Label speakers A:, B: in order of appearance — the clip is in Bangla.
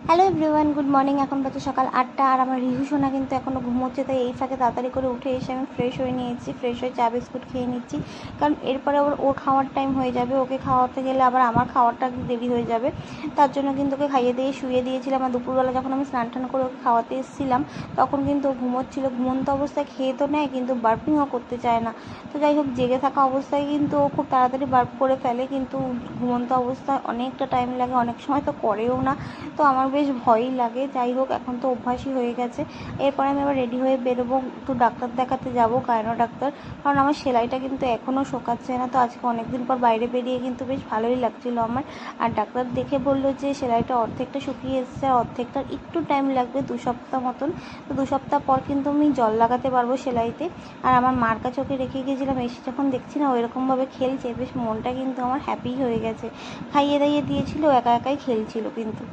A: Hello everyone, good morning. এখন বাজে সকাল 8টা আর আমার রিহু সোনা কিন্তু এখনও ঘুমোচ্ছে। তাই এই ফাঁকে তাড়াতাড়ি করে উঠে এসে আমি ফ্রেশ হয়ে নিয়েছি। ফ্রেশ হয়ে চা বিস্কুট খেয়ে নিচ্ছি, কারণ এরপরে আবার ওর খাওয়ার টাইম হয়ে যাবে। ওকে খাওয়াতে গেলে আবার আমার খাওয়ারটা দেরি হয়ে যাবে। তার জন্য কিন্তু ওকে খাইয়ে দিয়ে শুয়ে দিয়েছিলাম। আর দুপুরবেলা যখন আমি স্নান টান করে ওকে খাওয়াতে এসেছিলাম তখন কিন্তু ও ঘুমোচ্ছিল। ঘুমন্ত অবস্থায় খেয়ে তো নেয়, কিন্তু বার্পিংও করতে চায় না। তো যাই হোক, জেগে থাকা অবস্থায় কিন্তু ও খুব তাড়াতাড়ি বার্প করে ফেলে, কিন্তু ঘুমন্ত অবস্থায় অনেকটা টাইম লাগে, অনেক সময় তো করেও না। তো আমার বেশ ভয়ই লাগে। যাই হোক, এখন তো অভ্যাসই হয়ে গেছে। এরপরে আমি আবার রেডি হয়ে বেরোবো, একটু ডাক্তার দেখাতে যাব, গাইনো ডাক্তার। কারণ আমার সেলাইটা কিন্তু এখনও শোকাচ্ছে না। তো আজকে অনেকদিন পর বাইরে বেরিয়ে কিন্তু বেশ ভালোই লাগছিলো আমার। আর ডাক্তার দেখে বললো যে সেলাইটা অর্ধেকটা শুকিয়ে এসেছে, আর অর্ধেকটার একটু টাইম লাগবে, 2 সপ্তাহ মতন। তো 2 সপ্তাহ পর কিন্তু আমি জল লাগাতে পারবো সেলাইতে। আর আমার মার কাছে ওকে রেখে গিয়েছিলাম, এসে যখন দেখছি না ওইরকমভাবে খেলছে, বেশ মনটা কিন্তু আমার হ্যাপি হয়ে গেছে। খাইয়ে দাইয়ে দিয়েছিল, একা একাই খেলছিল কিন্তু।